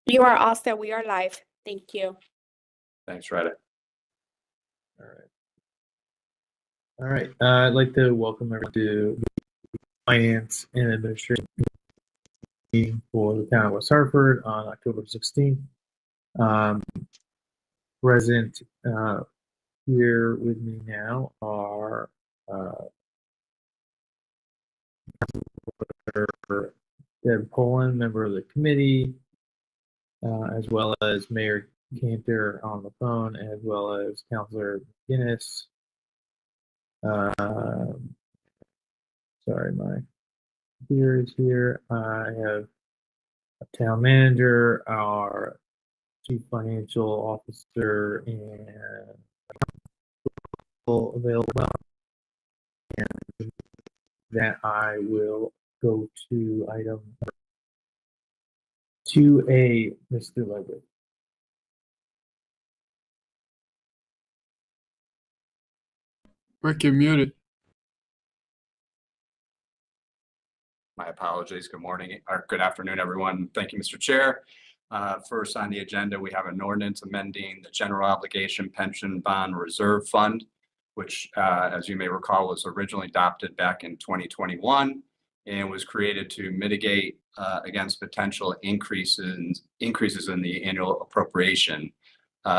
You are all set. We are live. Thank you. Thanks, Retta. All right. I'd like to welcome everyone to the Finance and Administration meeting for the town of West Hartford on October 16th. Present here with me now are Deb Poland, member of the committee, as well as Mayor Cantor on the phone, as well as Councilor McGinnis. Sorry, my computer is here. I have a town manager, our chief financial officer, and available. And that I will go to item 2A, Mr. Ledwith. Rick, you're muted. My apologies. Good morning or good afternoon, everyone. Thank you, Mr. Chair. First on the agenda, we have an ordinance amending the general obligation pension bond reserve fund, which, as you may recall, was originally adopted back in 2021 and was created to mitigate against potential increases in the annual appropriation.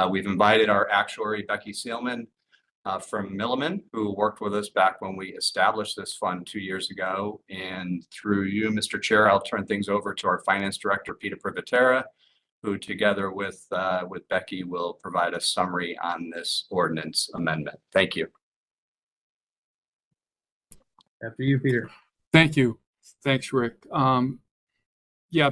We've invited our actuary, Becky Seelman, from Milliman, who worked with us back when we established this fund 2 years ago. And through you, Mr. Chair, I'll turn things over to our Finance Director, Peter Privatera, who together with Becky will provide a summary on this ordinance amendment. Thank you. After you, Peter. Thank you. Thanks, Rick. Yeah,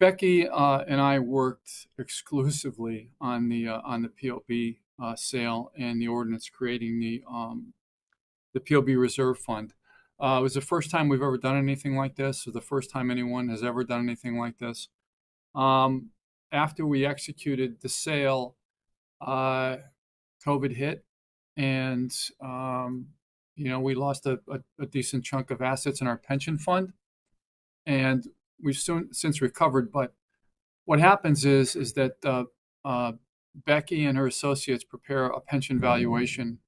Becky and I worked exclusively on the POB sale and the ordinance creating the POB reserve fund. It was the first time we've ever done anything like this, or the first time anyone has ever done anything like this. After we executed the sale, COVID hit, and we lost a decent chunk of assets in our pension fund, and we've since recovered. But what happens is that Becky and her associates prepare a pension valuation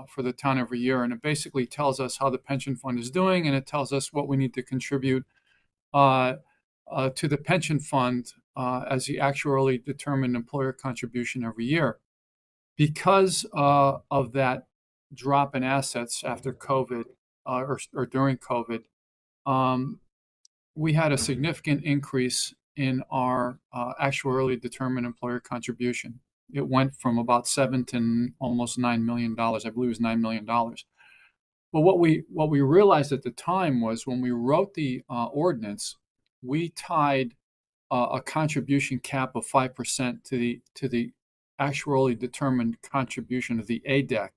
for the town every year, and it basically tells us how the pension fund is doing, and it tells us what we need to contribute to the pension fund as the actuarially determined employer contribution every year. Because of that drop in assets after COVID or during COVID, we had a significant increase in our actuarially determined employer contribution. It went from about $7 to almost $9 million. I believe it was $9 million. But what we realized at the time was when we wrote the ordinance, we tied a contribution cap of 5% to the actuarially determined contribution of the ADEC,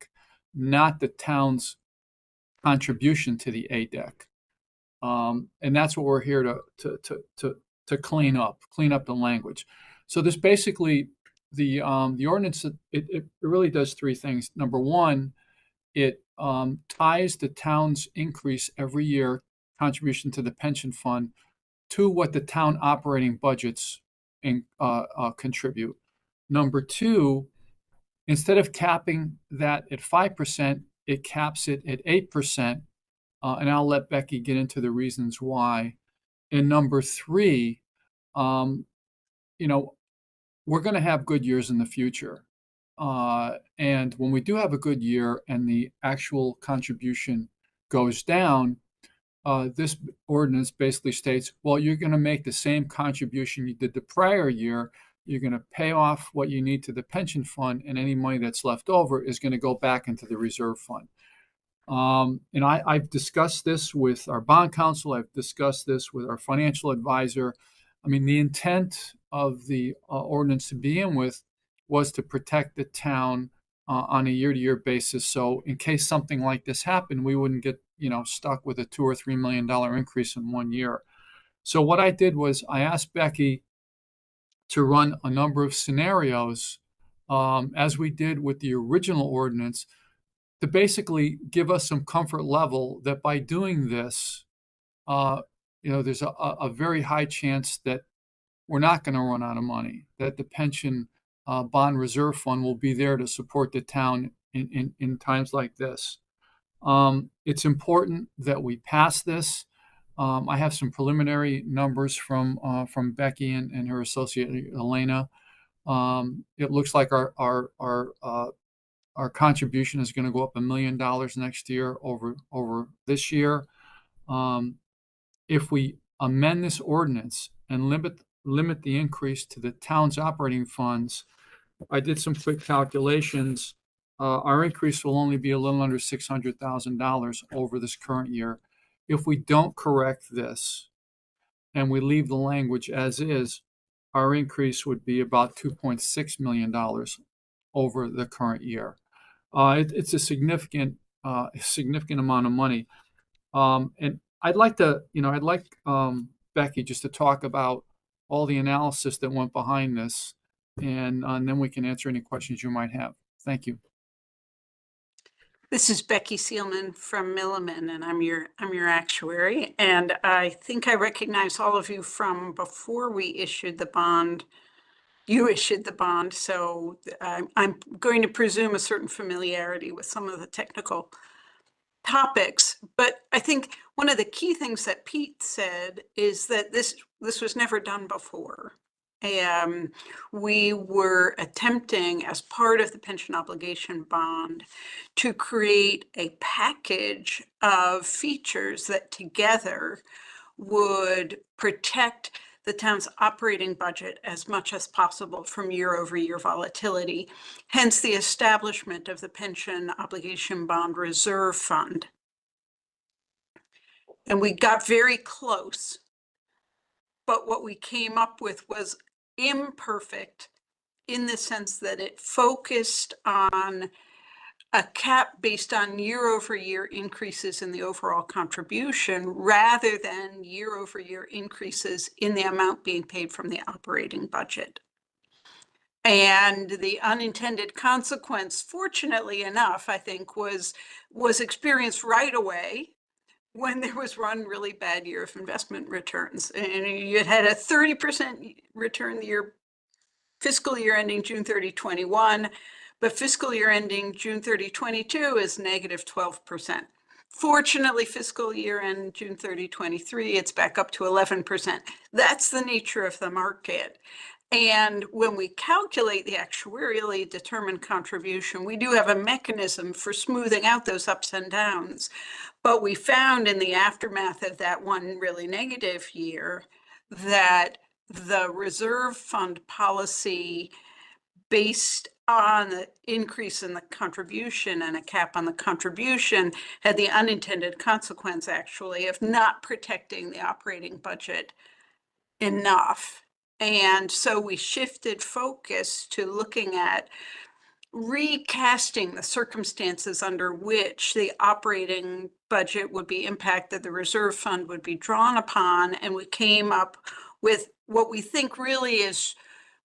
not the town's contribution to the ADEC. And that's what we're here to clean up the language. So this basically, the ordinance, it really does three things. Number one, it ties the town's increase every year contribution to the pension fund to what the town operating budgets contribute. Number two, instead of capping that at 5%, it caps it at 8%, and I'll let Becky get into the reasons why. And number three, we're going to have good years in the future. And when we do have a good year and the actual contribution goes down, this ordinance basically states, well, you're going to make the same contribution you did the prior year. You're going to pay off what you need to the pension fund, and any money that's left over is going to go back into the reserve fund. And I've discussed this with our bond counsel. I've discussed this with our financial advisor. I mean, the intent of the ordinance to begin with was to protect the town on a year-to-year basis. So in case something like this happened, we wouldn't get stuck with a $2 or $3 million increase in 1 year. So what I did was I asked Becky to run a number of scenarios, as we did with the original ordinance, to basically give us some comfort level that by doing this, there's a very high chance that we're not going to run out of money, that the pension bond reserve fund will be there to support the town in times like this. It's important that we pass this. I have some preliminary numbers from Becky and her associate Elena. It looks like our contribution is going to go up $1 million next year over this year. If we amend this ordinance and limit the increase to the town's operating funds, I did some quick calculations. Our increase will only be a little under $600,000 over this current year. If we don't correct this and we leave the language as is, our increase would be about $2.6 million over the current year. It's a significant amount of money. And I'd like Becky just to talk about all the analysis that went behind this, and then we can answer any questions you might have. Thank you. This is Becky Seelman from Milliman, and I'm your actuary. And I think I recognize all of you from before we issued the bond. You issued the bond, so I'm going to presume a certain familiarity with some of the technical topics. But I think one of the key things that Pete said is that this was never done before. We were attempting, as part of the pension obligation bond, to create a package of features that together would protect the town's operating budget as much as possible from year-over-year volatility, hence the establishment of the pension obligation bond reserve fund. And we got very close, but what we came up with was imperfect in the sense that it focused on a cap based on year-over-year increases in the overall contribution rather than year-over-year increases in the amount being paid from the operating budget. And the unintended consequence, fortunately enough, I think, was experienced right away when there was one really bad year of investment returns. And you had a 30% return the year, fiscal year ending June 30, 21, but fiscal year ending June 30, 22 is negative 12%. Fortunately, fiscal year end June 30, 23, it's back up to 11%. That's the nature of the market. And when we calculate the actuarially determined contribution, we do have a mechanism for smoothing out those ups and downs. But we found in the aftermath of that one really negative year that the reserve fund policy, based on the increase in the contribution and a cap on the contribution, had the unintended consequence, actually, of not protecting the operating budget enough. And so we shifted focus to looking at recasting the circumstances under which the operating budget would be impacted, the reserve fund would be drawn upon, and we came up with what we think really is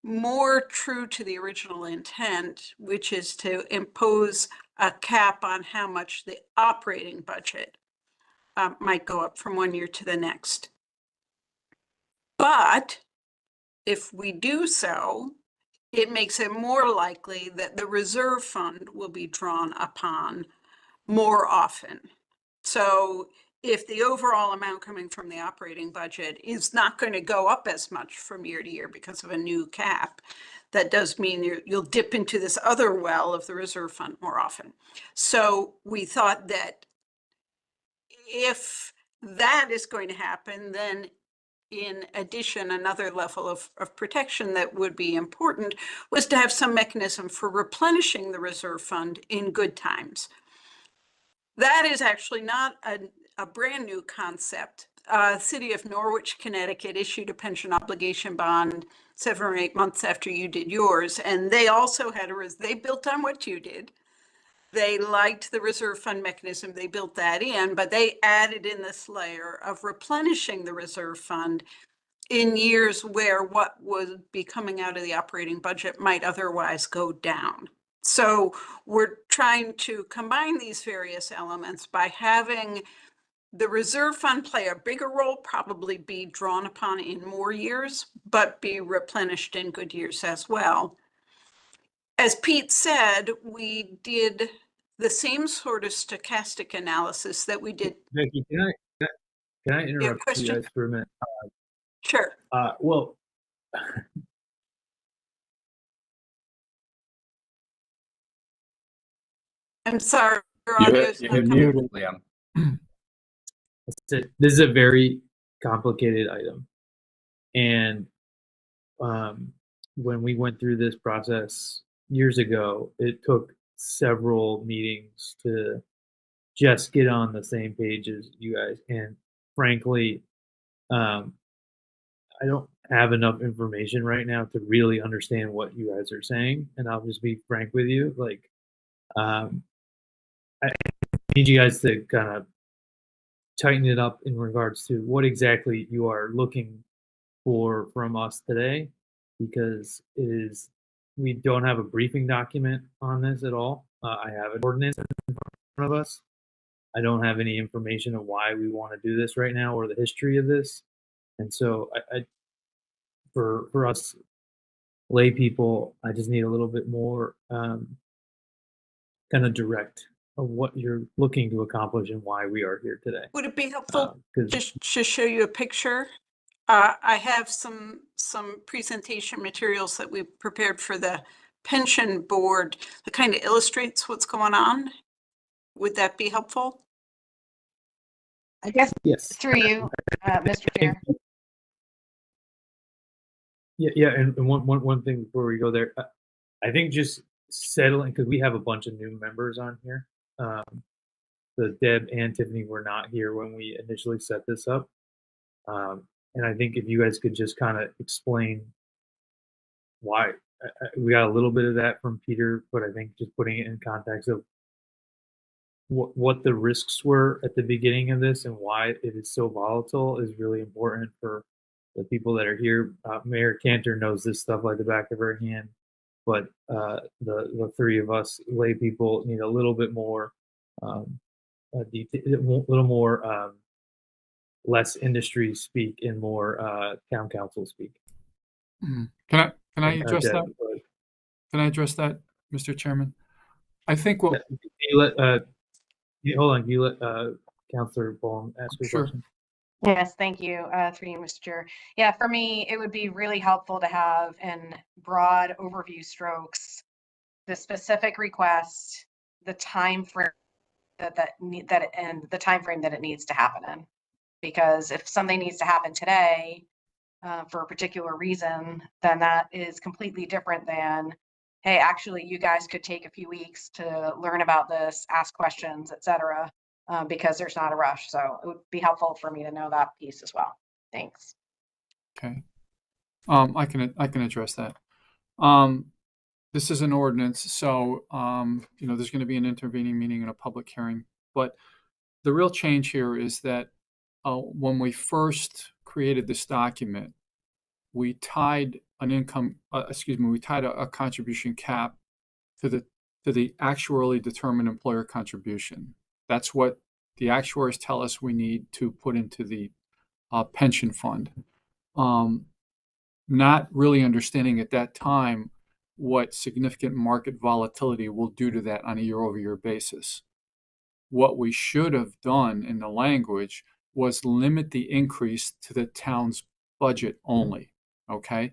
more true to the original intent, which is to impose a cap on how much the operating budget might go up from one year to the next. But if we do so, it makes it more likely that the reserve fund will be drawn upon more often. So if the overall amount coming from the operating budget is not going to go up as much from year to year because of a new cap, that does mean you'll dip into this other well of the reserve fund more often. So we thought that if that is going to happen, then in addition, another level of protection that would be important was to have some mechanism for replenishing the reserve fund in good times. That is actually not a brand new concept. City of Norwich, Connecticut issued a pension obligation bond 7 or 8 months after you did yours, and they also had they built on what you did. They liked the reserve fund mechanism, they built that in, but they added in this layer of replenishing the reserve fund in years where what would be coming out of the operating budget might otherwise go down. So we're trying to combine these various elements by having the reserve fund play a bigger role, probably be drawn upon in more years, but be replenished in good years as well. As Pete said, we did the same sort of stochastic analysis that we did. Becky, can I interrupt you question? guys for a minute? Sure. Well, I'm sorry. Your You audio's hit not coming. muted, Liam. this is a very complicated item, and when we went through this process years ago, it took several meetings to just get on the same page as you guys. And frankly, I don't have enough information right now to really understand what you guys are saying. And I'll just be frank with you. Like, I need you guys to kind of tighten it up in regards to what exactly you are looking for from us today, because we don't have a briefing document on this at all. I have an ordinance in front of us. I don't have any information of why we want to do this right now or the history of this. And so for us lay people, I just need a little bit more kind of direct of what you're looking to accomplish and why we are here today. Would it be helpful 'Cause- just to show you a picture? I have some presentation materials that we prepared for the pension board that kind of illustrates what's going on. Would that be helpful? I guess yes. through you, Mr. Chair. Yeah, and one thing before we go there, I think just settling, because we have a bunch of new members on here. So Deb and Tiffany were not here when we initially set this up. And I think if you guys could just kind of explain why, we got a little bit of that from Peter, but I think just putting it in context of what the risks were at the beginning of this and why it is so volatile is really important for the people that are here. Mayor Cantor knows this stuff like the back of her hand, but the three of us lay people need a little bit more a little more less industry speak and more town council speak. Can I address Deb, that? Can I address that, Mr. Chairman? I think hold on, can you let Councilor Bowen ask your Sure. question? Yes, thank you, through you, Mr. Chair. Yeah, for me, it would be really helpful to have in broad overview strokes the specific request, the time frame and the time frame that it needs to happen in. Because if something needs to happen today for a particular reason, then that is completely different than, hey, actually, you guys could take a few weeks to learn about this, ask questions, etc. Because there's not a rush. So it would be helpful for me to know that piece as well. Thanks. Okay. I can address that. This is an ordinance, so there's going to be an intervening meeting and a public hearing. But the real change here is that when we first created this document, we tied a contribution cap to the actuarially determined employer contribution. That's what the actuaries tell us we need to put into the pension fund. Not really understanding at that time what significant market volatility will do to that on a year-over-year basis. What we should have done in the language was limit the increase to the town's budget only, okay?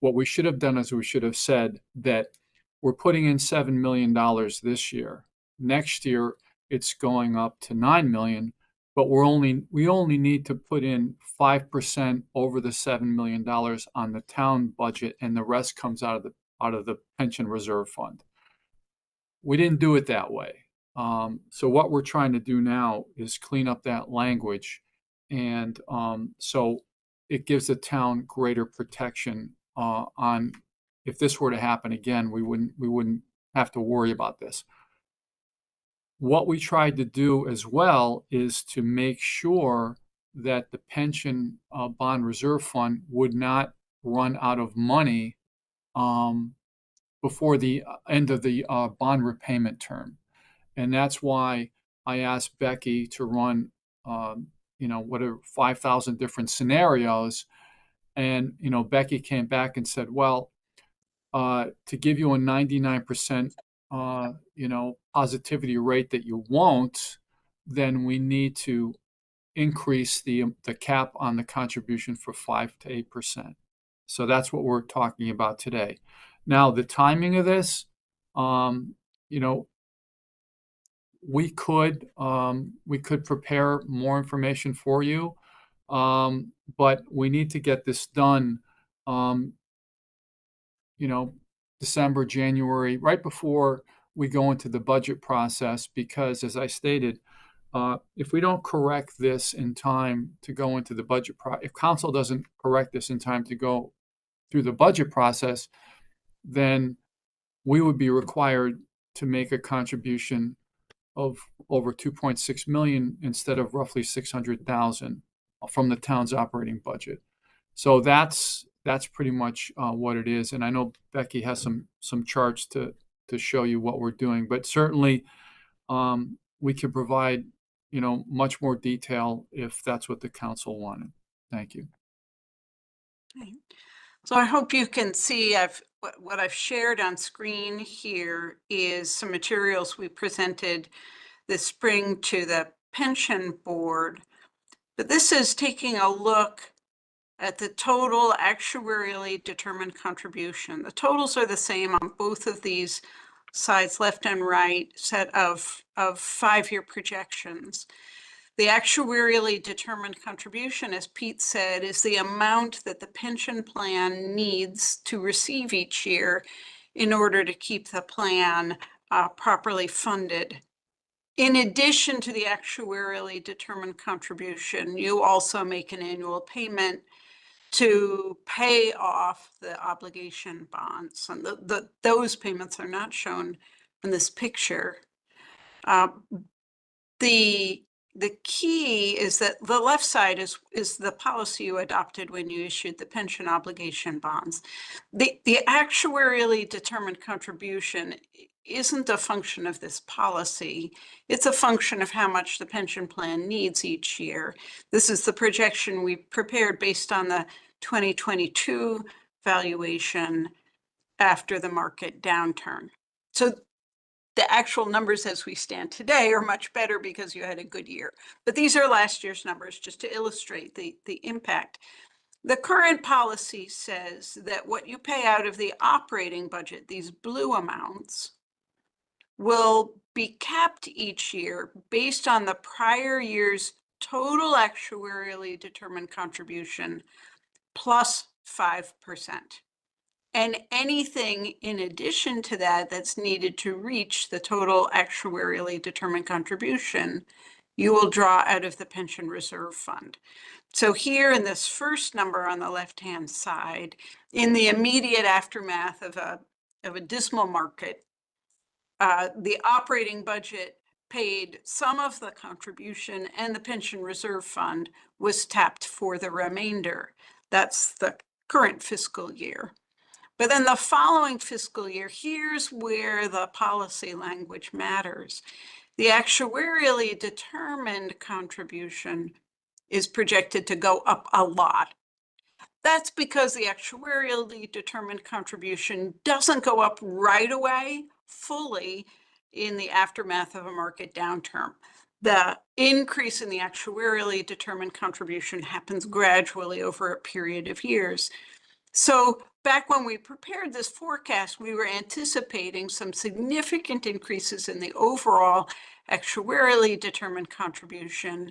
What we should have done is we should have said that we're putting in $7 million this year. Next year, it's going up to $9 million, but we only need to put in 5% over the $7 million on the town budget, and the rest comes out of the pension reserve fund. We didn't do it that way. So what we're trying to do now is clean up that language, and so it gives the town greater protection on if this were to happen again, we wouldn't have to worry about this. What we tried to do as well is to make sure that the pension bond reserve fund would not run out of money before the end of the bond repayment term. And that's why I asked Becky to run whatever, 5,000 different scenarios. And, Becky came back and said, well, to give you a 99%, positivity rate that you won't, then we need to increase the cap on the contribution for 5 to 8%. So that's what we're talking about today. Now, the timing of this, we could prepare more information for you, but we need to get this done, December, January, right before we go into the budget process, because as I stated, if we don't correct this in time to go into the budget if council doesn't correct this in time to go through the budget process, then we would be required to make a contribution of over 2.6 million instead of roughly 600,000 from the town's operating budget. So that's pretty much what it is. And I know Becky has some charts to show you what we're doing, but certainly we can provide much more detail if that's what the council wanted. Thank you. Okay. So I hope you can see what I've shared on screen here is some materials we presented this spring to the pension board. But this is taking a look at the total actuarially determined contribution. The totals are the same on both of these sides, left and right, set of 5-year projections. The actuarially determined contribution, as Pete said, is the amount that the pension plan needs to receive each year in order to keep the plan properly funded. In addition to the actuarially determined contribution, you also make an annual payment to pay off the obligation bonds. And those payments are not shown in this picture. The key is that the left side is the policy you adopted when you issued the pension obligation bonds. The actuarially determined contribution isn't a function of this policy. It's a function of how much the pension plan needs each year. This is the projection we prepared based on the 2022 valuation after the market downturn. So the actual numbers as we stand today are much better because you had a good year. But these are last year's numbers just to illustrate the impact. The current policy says that what you pay out of the operating budget, these blue amounts, will be capped each year based on the prior year's total actuarially determined contribution plus 5%. And anything in addition to that that's needed to reach the total actuarially determined contribution, you will draw out of the pension reserve fund. So here in this first number on the left-hand side, in the immediate aftermath of a dismal market, the operating budget paid some of the contribution and the pension reserve fund was tapped for the remainder. That's the current fiscal year. But then the following fiscal year, here's where the policy language matters. The actuarially determined contribution is projected to go up a lot. That's because the actuarially determined contribution doesn't go up right away fully in the aftermath of a market downturn. The increase in the actuarially determined contribution happens gradually over a period of years. So back when we prepared this forecast, we were anticipating some significant increases in the overall actuarially determined contribution.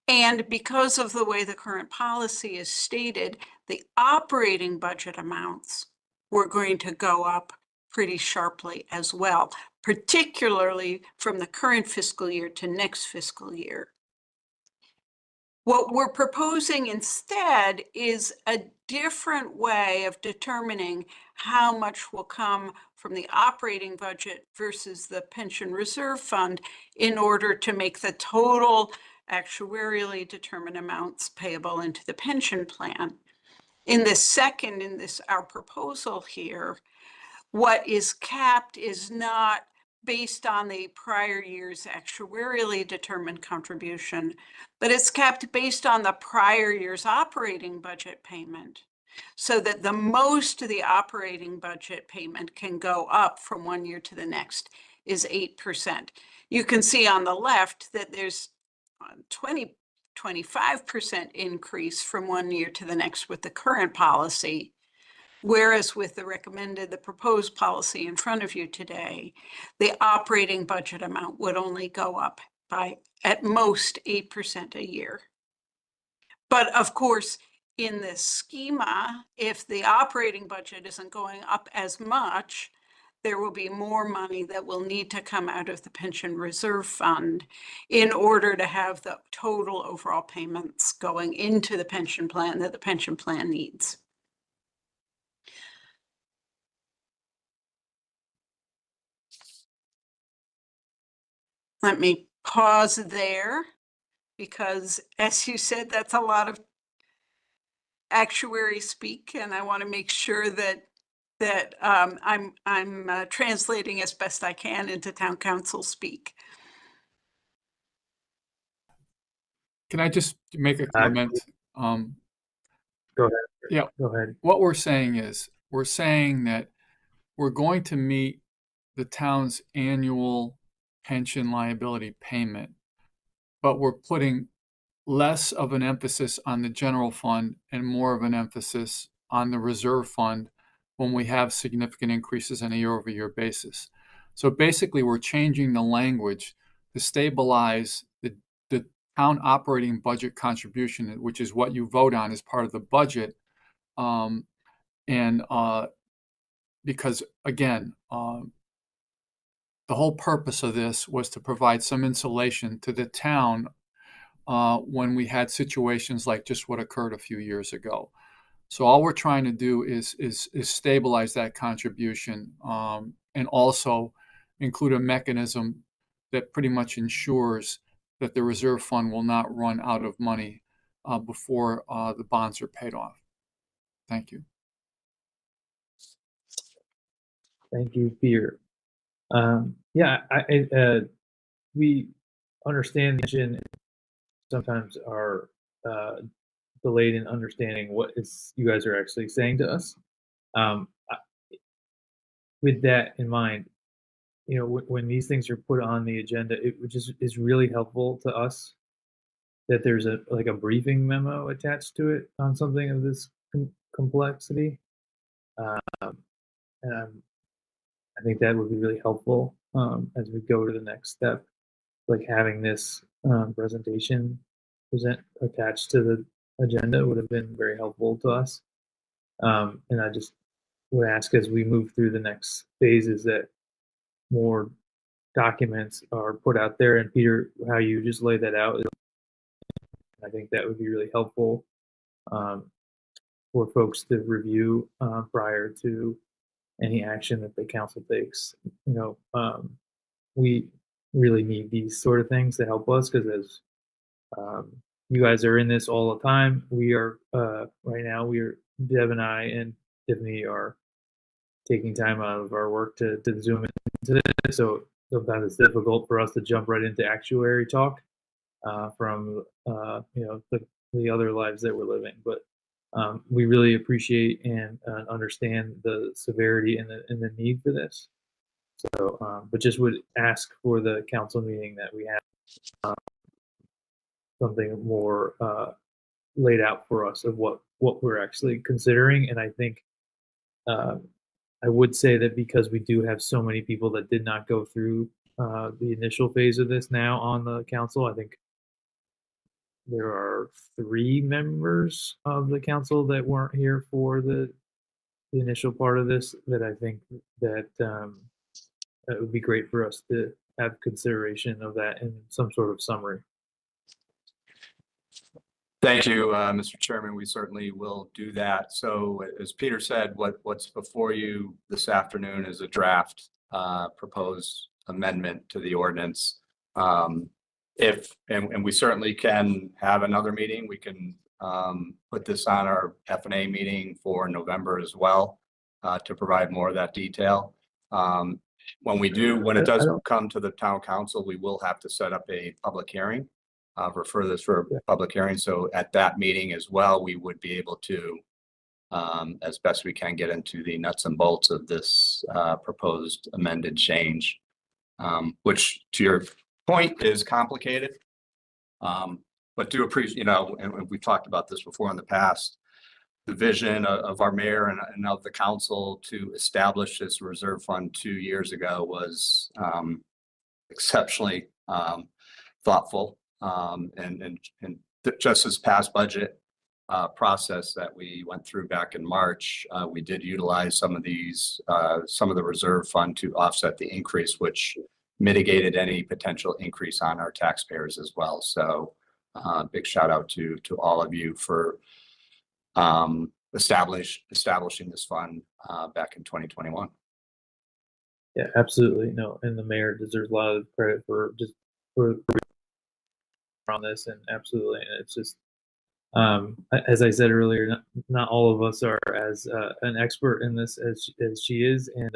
And because of the way the current policy is stated, the operating budget amounts were going to go up pretty sharply as well, particularly from the current fiscal year to next fiscal year. What we're proposing instead is a different way of determining how much will come from the operating budget versus the pension reserve fund in order to make the total actuarially determined amounts payable into the pension plan. In our proposal here, what is capped is not based on the prior year's actuarially determined contribution, but it's capped based on the prior year's operating budget payment, so that the most of the operating budget payment can go up from one year to the next is 8%. You can see on the left that there's 25% increase from one year to the next with the current policy. Whereas with the proposed policy in front of you today, the operating budget amount would only go up by at most 8% a year. But of course, in this schema, if the operating budget isn't going up as much, there will be more money that will need to come out of the pension reserve fund in order to have the total overall payments going into the pension plan that the pension plan needs. Let me pause there, because as you said, that's a lot of actuary speak, and I want to make sure that I'm translating as best I can into town council speak. Can I just make a comment? Go ahead. Yeah. Go ahead. What we're saying is, we're saying that we're going to meet the town's annual pension liability payment, but we're putting less of an emphasis on the general fund and more of an emphasis on the reserve fund when we have significant increases on a year-over-year basis. So basically, we're changing the language to stabilize the town operating budget contribution, which is what you vote on as part of the budget. Because again, the whole purpose of this was to provide some insulation to the town when we had situations like just what occurred a few years ago. So all we're trying to do is stabilize that contribution, and also include a mechanism that pretty much ensures that the reserve fund will not run out of money before the bonds are paid off. Thank you. Thank you, Peter. We understand the sometimes are delayed in understanding what you guys are actually saying to us. With that in mind, when these things are put on the agenda, it just is really helpful to us that there's a briefing memo attached to it on something of this complexity. And I think that would be really helpful as we go to the next step, like having this presentation attached to the agenda would have been very helpful to us. And I just would ask, as we move through the next phases, that more documents are put out there. And Peter, how you just laid that out, I think that would be really helpful for folks to review prior to any action that the council takes. We really need these sort of things to help us, because as you guys are in this all the time, we are right now, Deb and I and Tiffany are taking time out of our work to zoom into this. So sometimes it's difficult for us to jump right into actuary talk from the other lives that we're living. But we really appreciate and understand the severity and the need for this. So, but just would ask for the council meeting that we have something more laid out for us of what we're actually considering. And I think I would say that because we do have so many people that did not go through the initial phase of this now on the council, I think there are 3 members of the council that weren't here for the initial part of this, that I think that it would be great for us to have consideration of that in some sort of summary. Thank you, Mr. Chairman. We certainly will do that. So as Peter said, what's before you this afternoon is a draft proposed amendment to the ordinance. And we certainly can have another meeting. We can put this on our F&A meeting for November as well to provide more of that detail. When it I does don't- come to the town council, we will have to set up a public hearing. Refer this for Yeah. a public hearing. So at that meeting as well, we would be able to, as best we can, get into the nuts and bolts of this proposed amended change, which to your point is complicated. But do appreciate, and we've talked about this before in the past, the vision of our mayor and of the council to establish this reserve fund 2 years ago was exceptionally thoughtful. And just this past budget process that we went through back in March, we did utilize some of the reserve fund to offset the increase, which mitigated any potential increase on our taxpayers as well. So big shout out to all of you for establishing this fund back in 2021. Yeah, absolutely. No, and the mayor deserves a lot of credit for on this, and absolutely. And it's just, as I said earlier, not all of us are as an expert in this as she is, and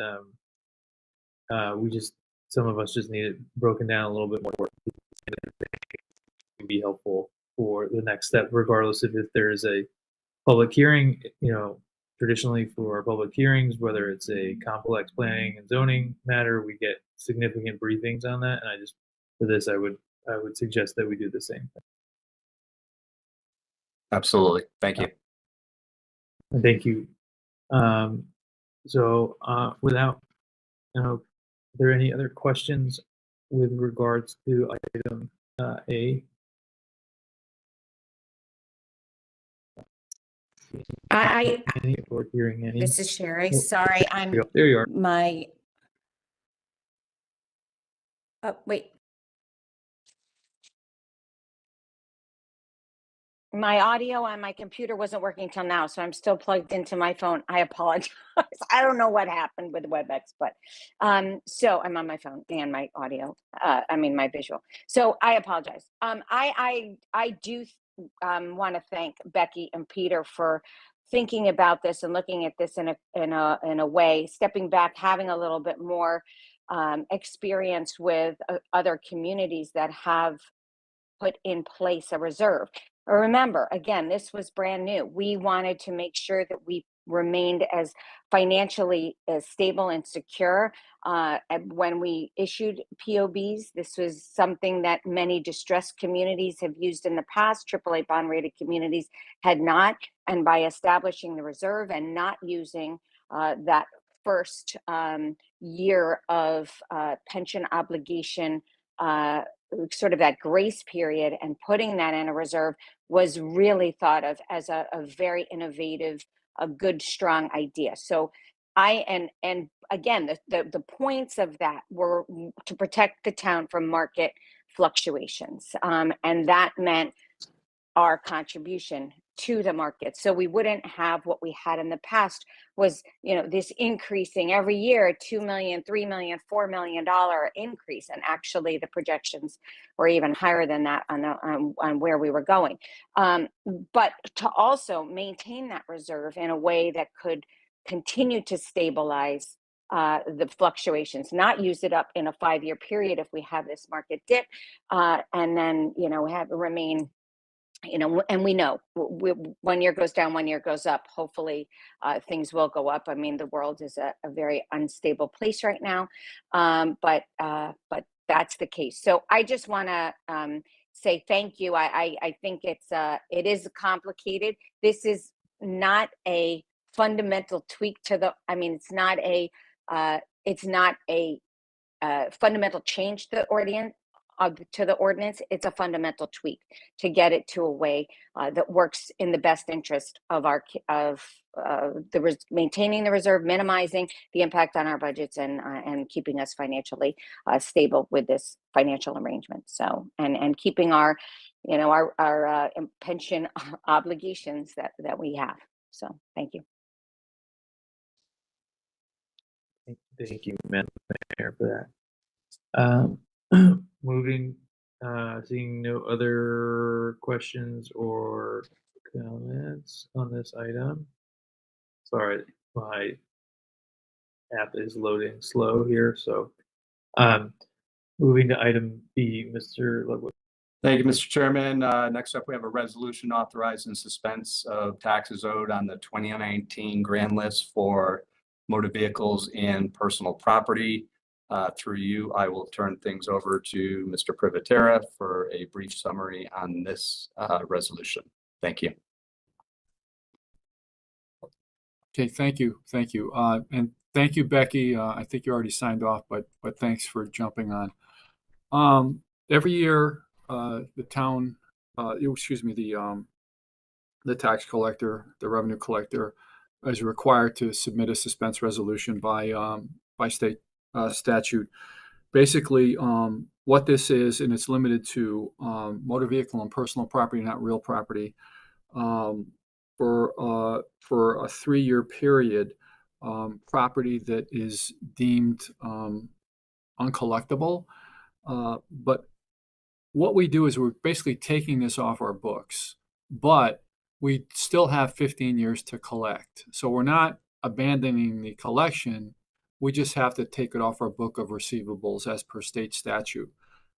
some of us just need it broken down a little bit more. To be helpful for the next step, regardless of if there is a public hearing. Traditionally for our public hearings, whether it's a complex planning and zoning matter, we get significant briefings on that. And for this, I would suggest that we do the same thing. Absolutely. Thank you. And thank you. Without, are there any other questions with regards to item A? Any or hearing any? This is Sherry. Oh, Sorry, There you are. wait. My audio on my computer wasn't working till now, so I'm still plugged into my phone. I apologize. I don't know what happened with WebEx, but so I'm on my phone and my audio. My visual. So I apologize. I do want to thank Becky and Peter for thinking about this and looking at this in a way, stepping back, having a little bit more experience with other communities that have put in place a reserve. Remember, again, this was brand new. We wanted to make sure that we remained as financially as stable and secure. When we issued POBs, this was something that many distressed communities have used in the past. AAA bond rated communities had not. And by establishing the reserve and not using that first year of pension obligation, sort of that grace period, and putting that in a reserve was really thought of as a very innovative, a good, strong idea. So and again, the points of that were to protect the town from market fluctuations. And that meant our contribution to the market. So we wouldn't have what we had in the past was, this increasing every year, $2 million, $3 million, $4 million increase. And actually the projections were even higher than that on where we were going. But to also maintain that reserve in a way that could continue to stabilize the fluctuations, not use it up in a 5-year period if we have this market dip, and then, remain, and we know 1 year goes down, 1 year goes up. Hopefully things will go up. The world is a very unstable place right now, but that's the case. So I just want to say thank you. I think it is complicated. This is not a fundamental tweak to the. It's not a fundamental change to the ordinance. It's a fundamental tweak to get it to a way that works in the best interest of maintaining the reserve, minimizing the impact on our budgets, and keeping us financially stable with this financial arrangement. So and keeping our pension obligations that we have. So thank you. Thank you, Madam Mayor, for that. Moving, seeing no other questions or comments on this item. Sorry, my app is loading slow here. So, moving to item B, Mr. Ludwig. Thank you, Mr. Chairman. Next up, we have a resolution authorizing suspense of taxes owed on the 2019 grand list for motor vehicles and personal property. Through you, I will turn things over to Mr. Privatera for a brief summary on this resolution. Thank you. Okay, thank you. And thank you, Becky. I think you already signed off, but thanks for jumping on. Every year, the town, the tax collector, the revenue collector, is required to submit a suspense resolution by state statute. Basically, what this is, and it's limited to motor vehicle and personal property, not real property, for a 3-year period, property that is deemed uncollectible. But what we do is we're basically taking this off our books, but we still have 15 years to collect. So we're not abandoning the collection. We just have to take it off our book of receivables as per state statute.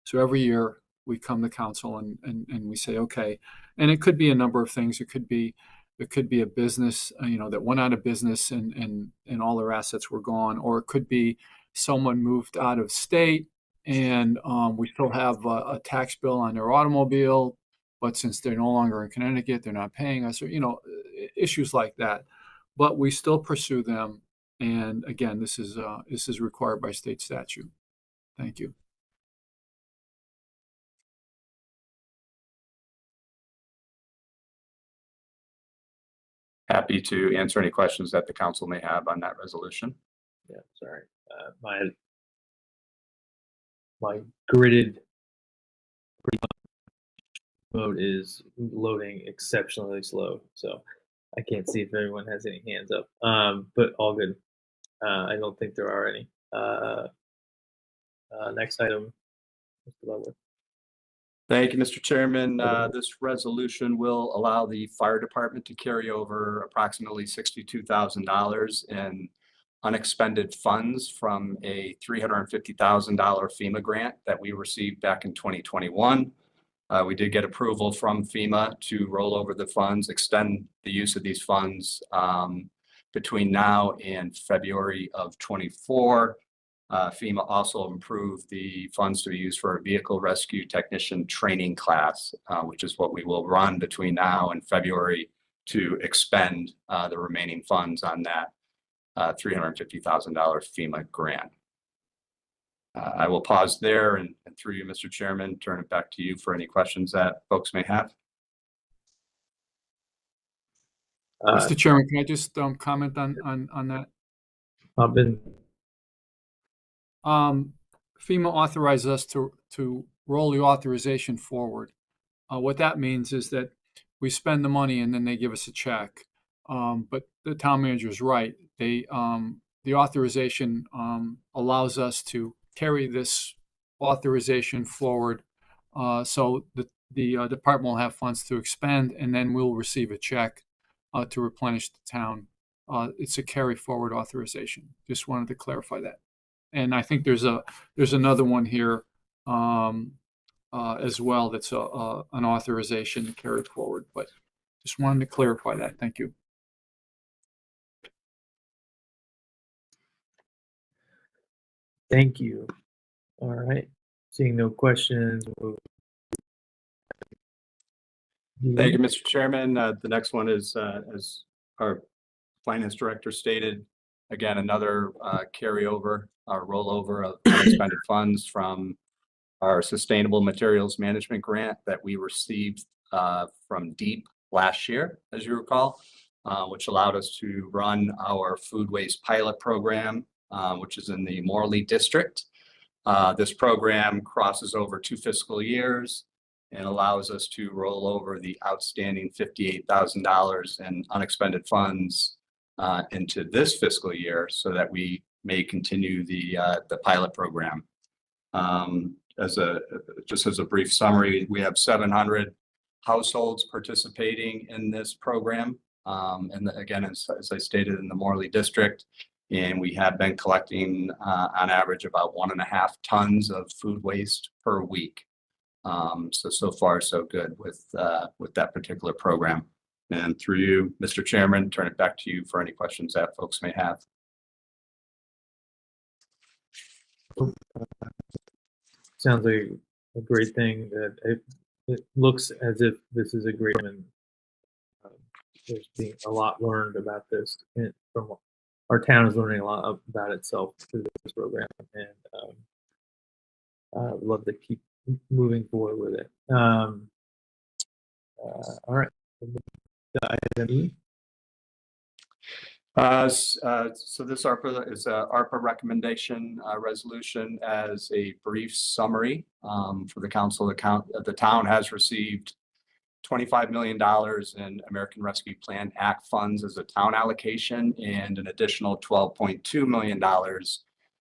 So every year we come to council and we say, okay, and it could be a number of things. It could be a business, that went out of business and all their assets were gone, or it could be someone moved out of state and we still have a tax bill on their automobile, but since they're no longer in Connecticut, they're not paying us, or issues like that. But we still pursue them, and again, this is required by state statute. Thank you. Happy to answer any questions that the council may have on that resolution. Yeah, sorry. My gridded mode is loading exceptionally slow, so I can't see if anyone has any hands up. But all good. I don't think there are any. Next item, Mr. Ludwig. Thank you, Mr. Chairman. This resolution will allow the fire department to carry over approximately $62,000 in unexpended funds from a $350,000 FEMA grant that we received back in 2021. We did get approval from FEMA to roll over the funds, extend the use of these funds between now and February of 24. FEMA also improved the funds to be used for a vehicle rescue technician training class, which is what we will run between now and February to expend the remaining funds on that $350,000 FEMA grant. I will pause there and through you, Mr. Chairman, turn it back to you for any questions that folks may have. Mr. Chairman, can I just comment on that? FEMA authorized us to roll the authorization forward. What that means is that we spend the money and then they give us a check. But the town manager is right. The authorization allows us to carry this authorization forward, so the department will have funds to expend, and then we'll receive a check to replenish the town. It's a carry forward authorization. Just wanted to clarify that. And I think there's another one here as well that's an authorization to carry forward. But just wanted to clarify that. Thank you. Thank you. All right. Seeing no questions. Thank you, Mr. Chairman. The next one is, as our finance director stated, again, another carryover, our rollover of unexpended funds from our Sustainable Materials Management Grant that we received from DEEP last year, as you recall, which allowed us to run our food waste pilot program, which is in the Morley district. This program crosses over 2 fiscal years and allows us to roll over the outstanding $58,000 in unexpended funds into this fiscal year so that we may continue the pilot program. Just as a brief summary, we have 700 households participating in this program. And again, as I stated, in the Morley district, And we have been collecting on average about 1.5 tons of food waste per week. So far, so good with that particular program. And through you, Mr. Chairman, turn it back to you for any questions that folks may have. Sounds like a great thing. That it looks as if this is a great one. There's being a lot learned about this from our town is learning a lot about itself through this program, and I'd love to keep moving forward with it. All right, item E. So this ARPA is a ARPA recommendation resolution. As a brief summary for the council, the town has received $25 million in American Rescue Plan Act funds as a town allocation and an additional $12.2 million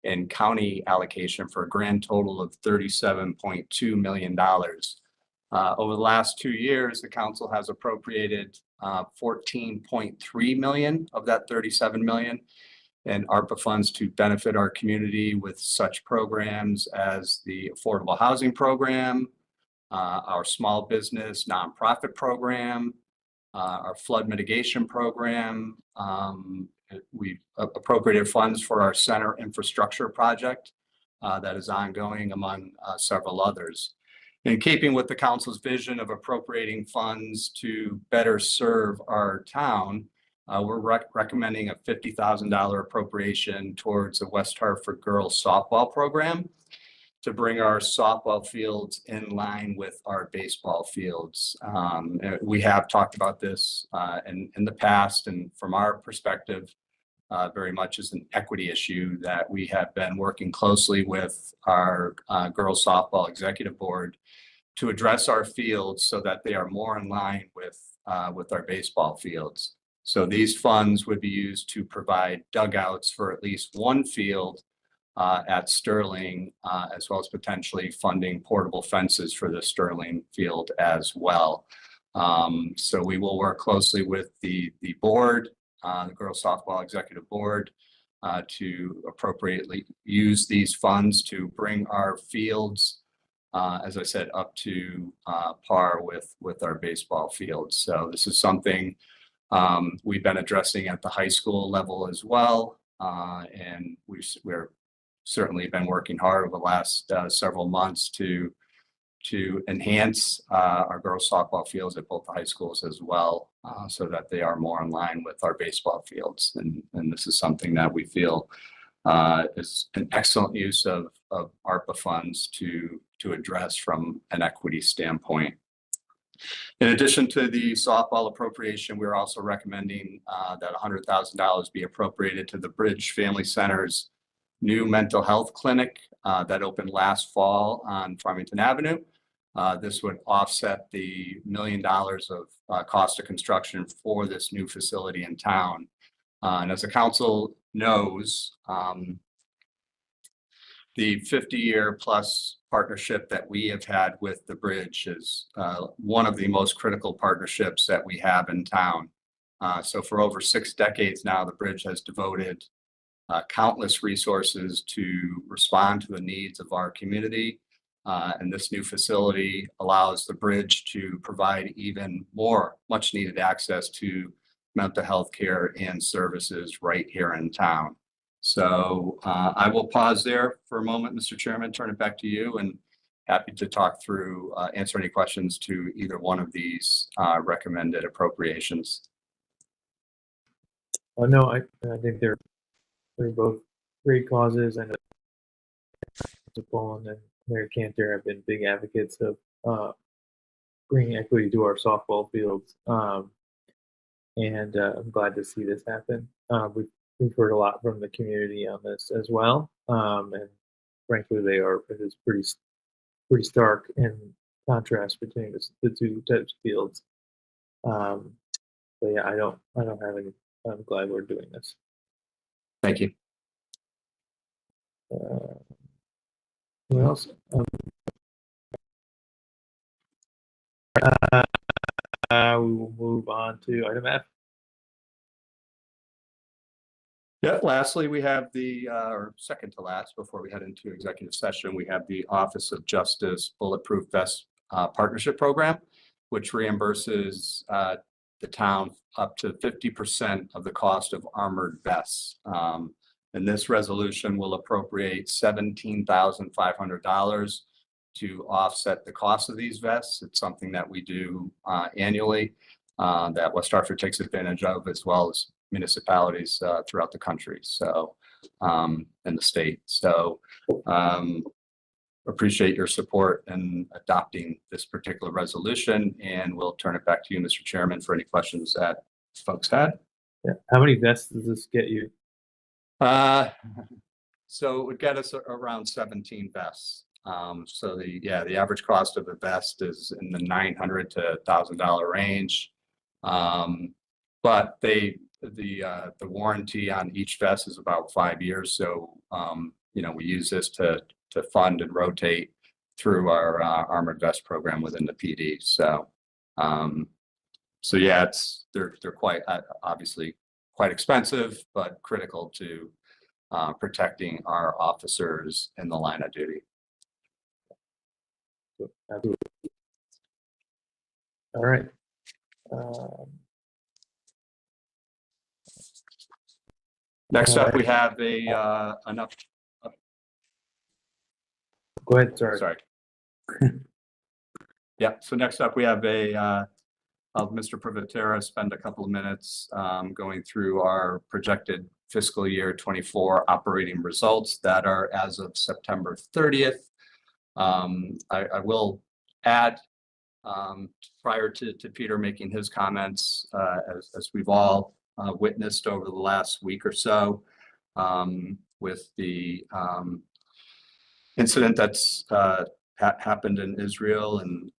in county allocation for a grand total of $37.2 million. Over the last 2 years, the council has appropriated 14.3 million of that 37 million in ARPA funds to benefit our community with such programs as the Affordable Housing Program, our small business nonprofit program, our flood mitigation program. We've appropriated funds for our center infrastructure project that is ongoing, among several others. In keeping with the council's vision of appropriating funds to better serve our town, we're recommending a $50,000 appropriation towards the West Hartford Girls Softball Program to bring our softball fields in line with our baseball fields. We have talked about this in the past, and from our perspective, very much as an equity issue that we have been working closely with our girls softball executive board to address our fields so that they are more in line with our baseball fields. So these funds would be used to provide dugouts for at least one field at Sterling, as well as potentially funding portable fences for the Sterling field as well. So we will work closely with the board, the Girls Softball Executive Board, to appropriately use these funds to bring our fields, as I said, up to par with our baseball fields. So this is something we've been addressing at the high school level as well, and we're certainly been working hard over the last several months to enhance our girls softball fields at both the high schools as well, so that they are more in line with our baseball fields. And this is something that we feel is an excellent use of ARPA funds to address from an equity standpoint. In addition to the softball appropriation, we're also recommending that $100,000 be appropriated to the Bridge Family Center's new mental health clinic that opened last fall on Farmington Avenue. This would offset the $1 million of cost of construction for this new facility in town. And as the council knows, the 50-year plus partnership that we have had with the Bridge is one of the most critical partnerships that we have in town. So for over 6 decades now, the Bridge has devoted countless resources to respond to the needs of our community. And this new facility allows the Bridge to provide even more much needed access to mental health care and services right here in town. So I will pause there for a moment, Mr. Chairman, turn it back to you, and happy to talk through, answer any questions to either one of these recommended appropriations. No, I think they're both great causes, and Paul and Mayor Cantor have been big advocates of bringing equity to our softball fields, and I'm glad to see this happen. We've heard a lot from the community on this as well, and frankly, it is pretty stark in contrast between the two types of fields. But yeah, I don't have any. I'm glad we're doing this. Thank you. Who else? We will move on to item F. Yeah, lastly, we have the, or second to last, before we head into executive session, we have the Office of Justice Bulletproof Vest Partnership Program, which reimburses the town up to 50% of the cost of armored vests. And this resolution will appropriate $17,500 to offset the cost of these vests. It's something that we do annually that West Hartford takes advantage of, as well as municipalities throughout the country, so in the state. So appreciate your support in adopting this particular resolution, and we'll turn it back to you, Mr. Chairman, for any questions that folks had. Yeah. How many vests does this get you? So it would get us around 17 vests. So the average cost of a vest is in the $900 to $1,000 range. But the warranty on each vest is about 5 years. So, we use this to fund and rotate through our armored vest program within the PD. So, yeah, they're quite obviously quite expensive, but critical to protecting our officers in the line of duty. All right. Next up, we have go ahead, sorry. Yeah, so next up, we have Mr. Privatera spend a couple of minutes going through our projected fiscal year 24 operating results that are as of September 30th. I will add, prior to Peter making his comments, as we've all witnessed over the last week or so, with the incident that's happened in Israel, and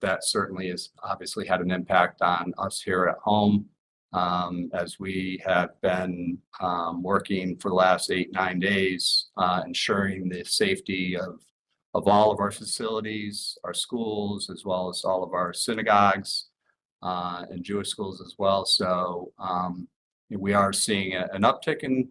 that certainly has obviously had an impact on us here at home, as we have been working for the last 8-9 days, ensuring the safety of all of our facilities, our schools, as well as all of our synagogues and Jewish schools as well. So we are seeing an uptick in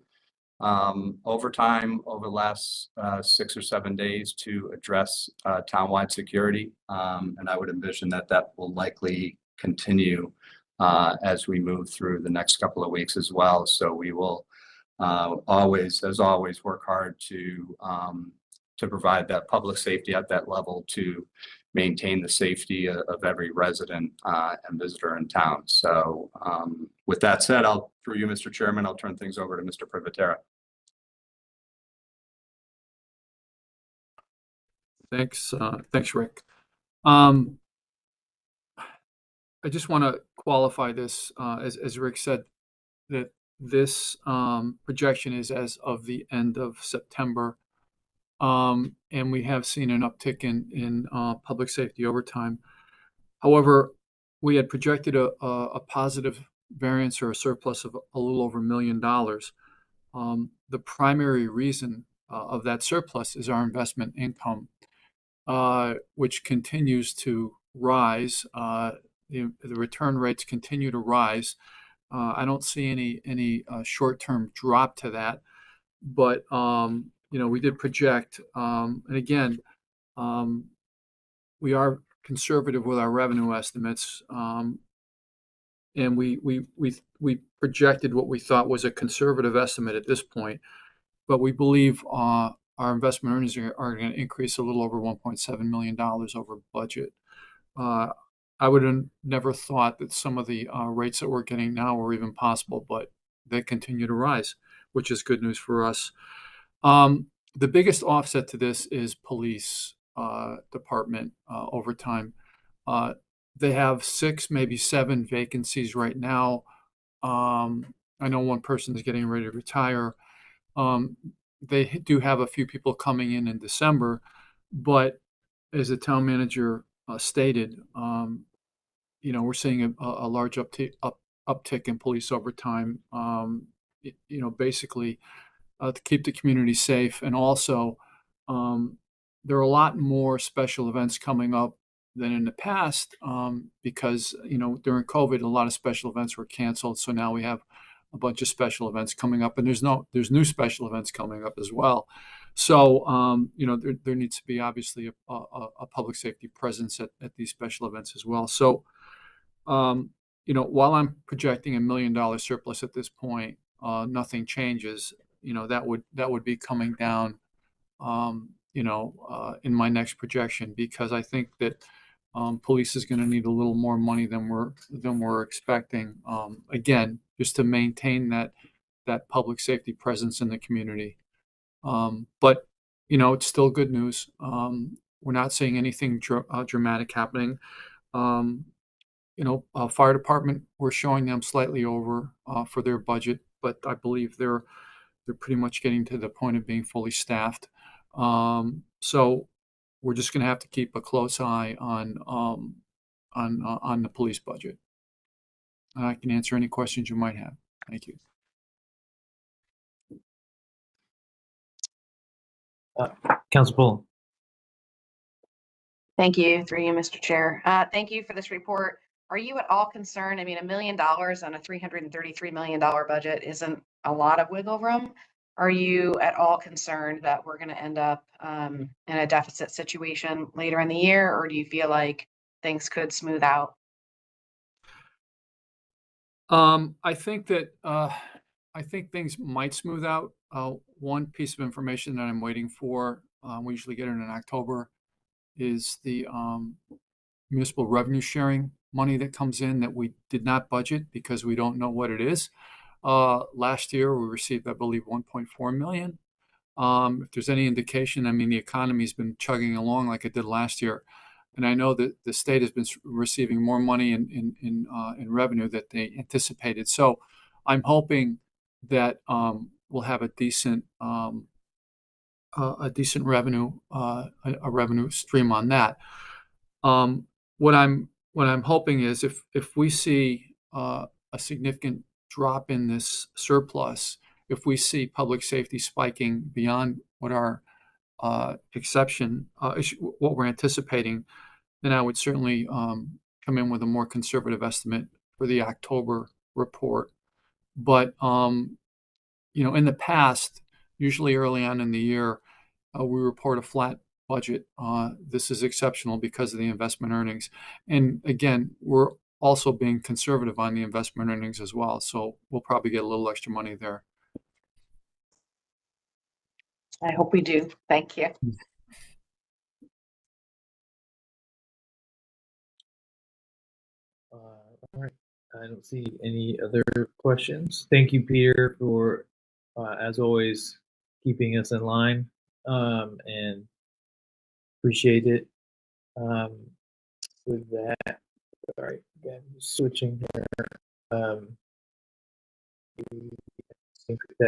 overtime over the last 6 or 7 days to address townwide security. And I would envision that will likely continue as we move through the next couple of weeks as well. So we will always work hard to provide that public safety at that level, to maintain the safety of every resident and visitor in town. So with that said, through you, Mr. Chairman, I'll turn things over to Mr. Privatera. Thanks, Rick. I just want to qualify this, as Rick said, that this projection is as of the end of September. And we have seen an uptick in public safety overtime. However, we had projected a positive variance or a surplus of a little over $1 million. The primary reason of that surplus is our investment income, which continues to rise. The return rates continue to rise. I don't see any short-term drop to that, but we did project, and again, we are conservative with our revenue estimates, and we projected what we thought was a conservative estimate at this point, but we believe our investment earnings are going to increase a little over $1.7 million over budget. I would have never thought that some of the rates that we're getting now were even possible, but they continue to rise, which is good news for us. The biggest offset to this is police department overtime. They have 6, maybe 7 vacancies right now. I know one person is getting ready to retire. They do have a few people coming in December, but as the town manager stated, we're seeing a large uptick in police overtime. Basically to keep the community safe, and also there are a lot more special events coming up than in the past, because during COVID a lot of special events were canceled. So now we have a bunch of special events coming up, and there's new special events coming up as well. So, there needs to be obviously a public safety presence at these special events as well. So, while I'm projecting $1 million surplus at this point, nothing changes. That would be coming down, in my next projection, because I think that police is going to need a little more money than we're expecting. Again, just to maintain that public safety presence in the community. But it's still good news. We're not seeing anything dramatic happening. Fire department, we're showing them slightly over for their budget, but I believe they're pretty much getting to the point of being fully staffed. So we're just going to have to keep a close eye on the police budget. I can answer any questions you might have. Thank you. Council Bullen. Thank you, through you, Mr. Chair. Thank you for this report. Are you at all concerned? I mean, $1 million on a $333 million budget isn't a lot of wiggle room. Are you at all concerned that we're going to end up in a deficit situation later in the year, or do you feel like things could smooth out? I think things might smooth out. One piece of information that I'm waiting for, we usually get it in October, is the municipal revenue sharing money that comes in that we did not budget because we don't know what it is. Last year we received, I believe, 1.4 million. If there's any indication, I mean, the economy's been chugging along like it did last year. And I know that the state has been receiving more money in revenue that they anticipated. So I'm hoping that we'll have a decent revenue, a revenue stream on that. What I'm hoping is if we see a significant drop in this surplus, if we see public safety spiking beyond what our what we're anticipating, then I would certainly come in with a more conservative estimate for the October report. But in the past, usually early on in the year, we report a flat budget. This is exceptional because of the investment earnings. And again, we're also being conservative on the investment earnings as well. So we'll probably get a little extra money there. I hope we do. Thank you. All right. I don't see any other questions. Thank you, Peter, for, as always, keeping us in line, and appreciate it. With that, sorry, again, switching here. I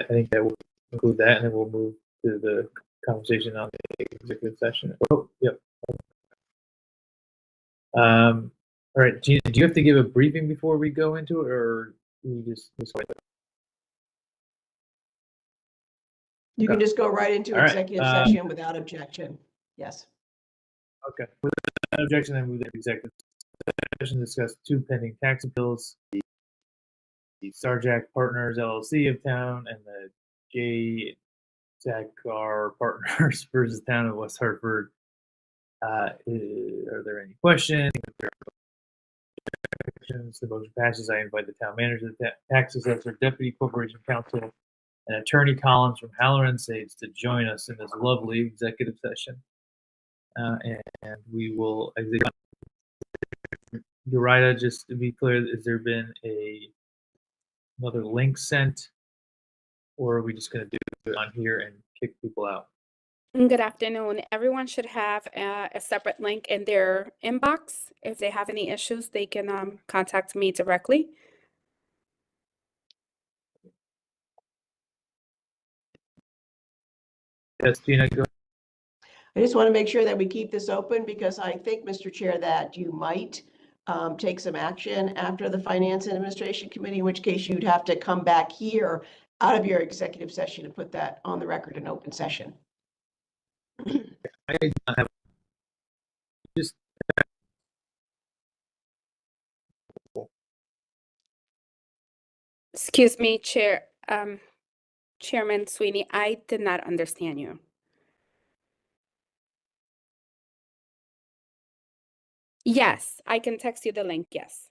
think that will conclude that, and then we'll move to the conversation on the executive session. Oh, yep. All right, Gina, do you have to give a briefing before we go into it, or we just wait? You can just go right into All right, executive session without objection. Yes. Okay. Without objection, I move that executive session discuss 2 pending tax appeals, the Sarjack Partners LLC of Town and the J. Zakar Partners versus Town of West Hartford. Are there any questions? The motion passes. I invite the town manager, the tax assessor, deputy corporation counsel, and attorney Collins from Halloran Sage to join us in this lovely executive session. And we will exit. Urida, just to be clear, has there been another link sent, or are we just going to do it on here and kick people out? Good afternoon. Everyone should have a separate link in their inbox. If they have any issues, they can contact me directly. Yes, Gina, go ahead. I just want to make sure that we keep this open because I think, Mr. Chair, that you might take some action after the Finance and Administration Committee, in which case you'd have to come back here out of your executive session and put that on the record in open session. I have just Excuse me, Chairman Sweeney, I did not understand you. Yes, I can text you the link, yes.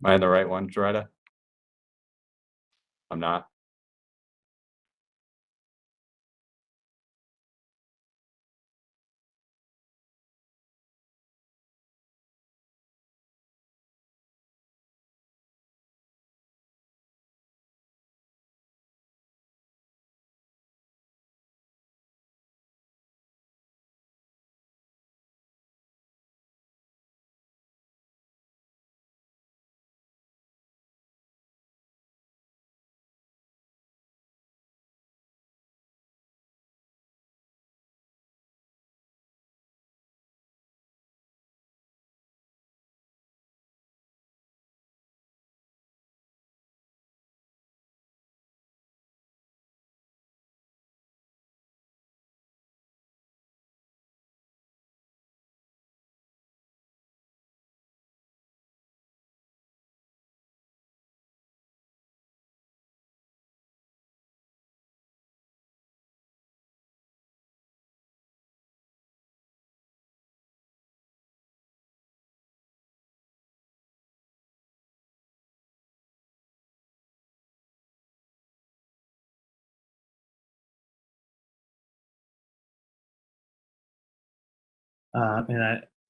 Am I in the right one, Doretta? I'm not.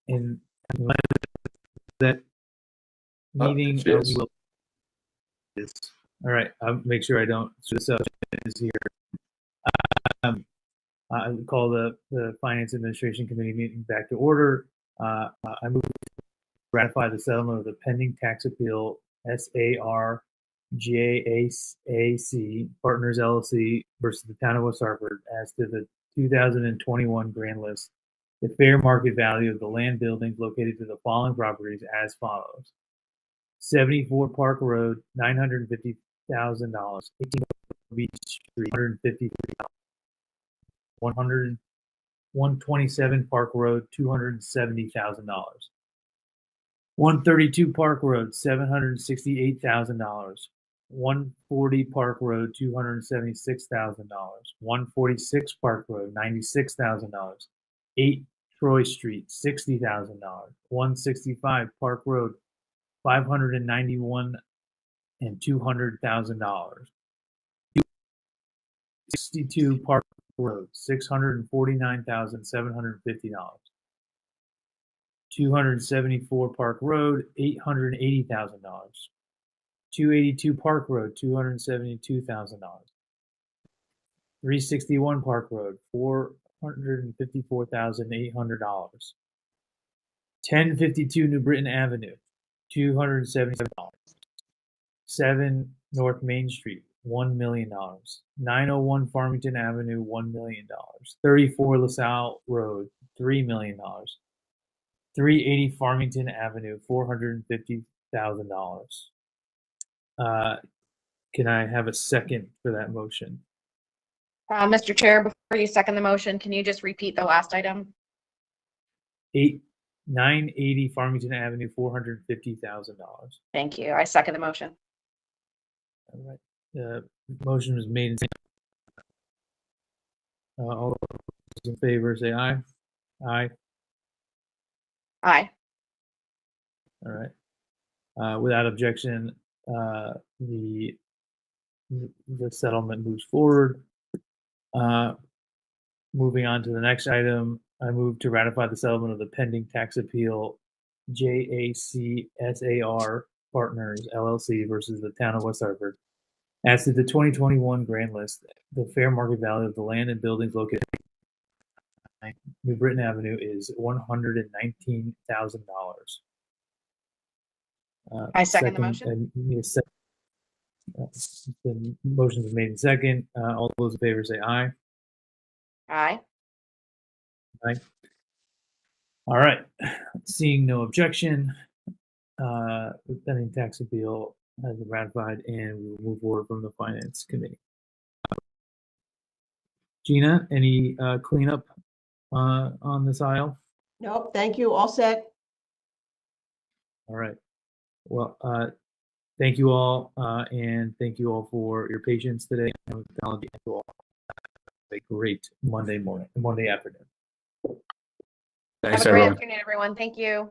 In that Oh, meeting, she is. all right, I'll make sure I don't, so the subject is here. I call the Finance Administration Committee meeting back to order. I move to ratify the settlement of the pending tax appeal SAR JAC Partners LLC versus the Town of West Hartford as to the 2021 grand list. The fair market value of the land buildings located to the following properties as follows: 74 Park Road, $950,000. 18 Beach Street, $153,000. 127 Park Road, $270,000. 132 Park Road, $768,000. 140 Park Road, $276,000. 146 Park Road, $96,000. 8 Troy Street, $60,000. 165 Park Road, $591,000 and $200,000. 62 Park Road, $649,750. 274 Park Road, $880,000. 282 Park Road, $272,000. 361 Park Road, $454,800. 1052 New Britain Avenue, $277. 7 North Main Street, $1 million. 901 Farmington Avenue, $1 million. 34 LaSalle Road, $3 million. 380 Farmington Avenue, $450,000. Can I have a second for that motion? Mr. Chair, before you second the motion, can you just repeat the last item? 980 Farmington Avenue, $450,000. Thank you. I second the motion. All right. The motion was made. All those in favor say aye. Aye. Aye. All right. Without objection, the settlement moves forward. Moving on to the next item, I move to ratify the settlement of the pending tax appeal JACSAR Partners LLC versus the town of West Hartford. As to the 2021 grand list, the fair market value of the land and buildings located on New Britain Avenue is $119,000. I second the motion. The motion is made in second. All those in favor say aye. Aye. Aye. All right. Seeing no objection, the pending tax appeal has been ratified, and we will move forward from the Finance Committee. Gina, any cleanup on this aisle? Nope, thank you. All set. All right. Well, thank you all, and thank you all for your patience today. And thank you all. Have a great Monday afternoon. Thanks, Have a great everyone. afternoon, everyone. Thank you.